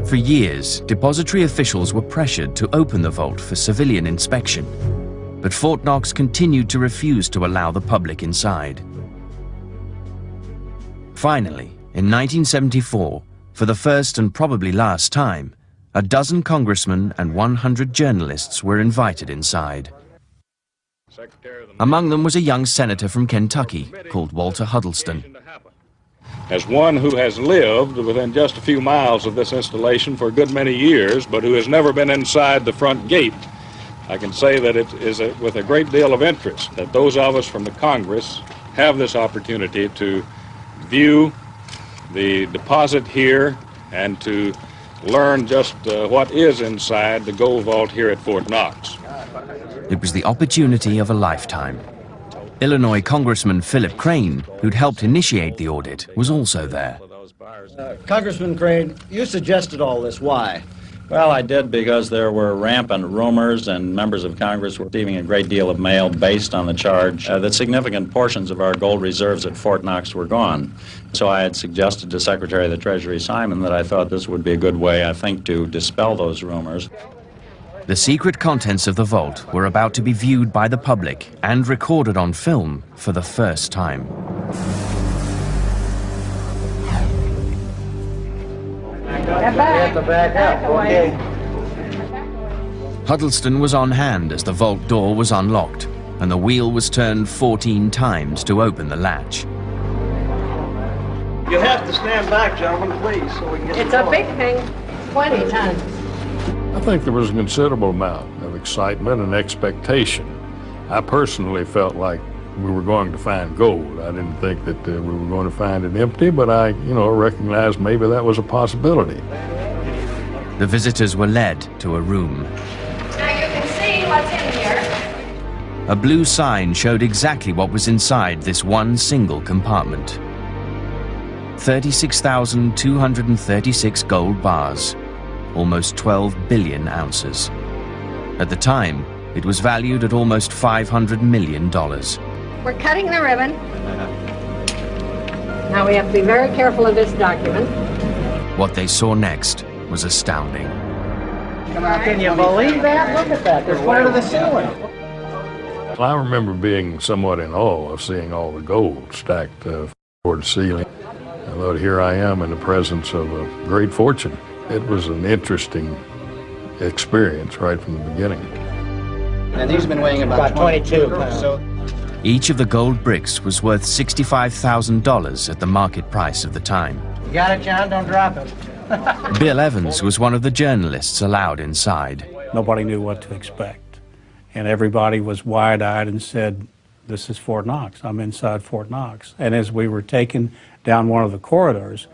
For years, depository officials were pressured to open the vault for civilian inspection, but Fort Knox continued to refuse to allow the public inside. Finally, in 1974, for the first and probably last time, a dozen congressmen and 100 journalists were invited inside. Among them was a young senator from Kentucky called Walter Huddleston. As one who has lived within just a few miles of this installation for a good many years, but who has never been inside the front gate, I can say that it is with a great deal of interest that those of us from the Congress have this opportunity to view the deposit here and to learn just what is inside the gold vault here at Fort Knox. It was the opportunity of a lifetime. Illinois Congressman Philip Crane, who'd helped initiate the audit, was also there. Congressman Crane, you suggested all this. Why? Well, I did because there were rampant rumors and members of Congress were receiving a great deal of mail based on the charge that significant portions of our gold reserves at Fort Knox were gone. So I had suggested to Secretary of the Treasury Simon that I thought this would be a good way, I think, to dispel those rumors. The secret contents of the vault were about to be viewed by the public and recorded on film for the first time. Huddleston was on hand as the vault door was unlocked, and the wheel was turned 14 times to open the latch. You have to stand back, gentlemen, please, so we can get It's a big thing, 20 tons. I think there was a considerable amount of excitement and expectation. I personally felt like we were going to find gold. I didn't think that we were going to find it empty, but I, recognized maybe that was a possibility. The visitors were led to a room. Now you can see what's in here. A blue sign showed exactly what was inside this one single compartment. 36,236 gold bars, almost 12 billion ounces. At the time, it was valued at almost $500 million. We're cutting the ribbon. Now we have to be very careful of this document. What they saw next was astounding. Can you believe that? Look at that. They're part of the ceiling. I remember being somewhat in awe of seeing all the gold stacked toward the ceiling. I thought, here I am in the presence of a great fortune. It was an interesting experience right from the beginning. And these have been weighing about 22 pounds. So Each of the gold bricks was worth $65,000 at the market price of the time. you got it, John? Don't drop it. Bill Evans was one of the journalists allowed inside. Nobody knew what to expect. And everybody was wide-eyed and said, this is Fort Knox. I'm inside Fort Knox. And as we were taken down one of the corridors,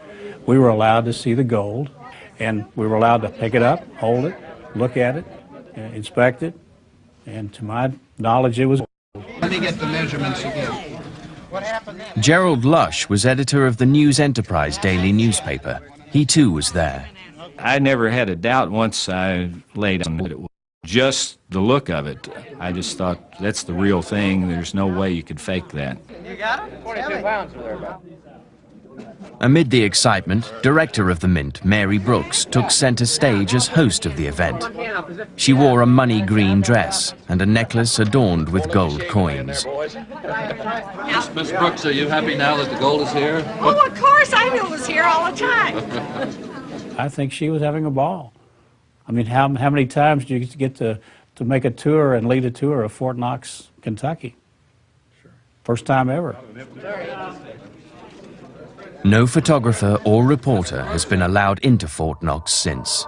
we were allowed to see the gold, and we were allowed to pick it up, hold it, look at it, inspect it, and to my knowledge, it was gold. Let me get the measurements again. What happened then? Gerald Lush was editor of the News Enterprise daily newspaper. He too was there. I never had a doubt once I laid on it. Just the look of it, I just thought, that's the real thing. There's no way you could fake that. You got it? 22 pounds or thereabouts. Amid the excitement, director of the Mint, Mary Brooks, took center stage as host of the event. She wore a money green dress and a necklace adorned with gold coins. Miss Brooks, are you happy now that the gold is here? Oh, of course, I knew it was here all the time. I think she was having a ball. I mean, how many times do you get to make a tour and lead a tour of Fort Knox, Kentucky? First time ever. No photographer or reporter has been allowed into Fort Knox since.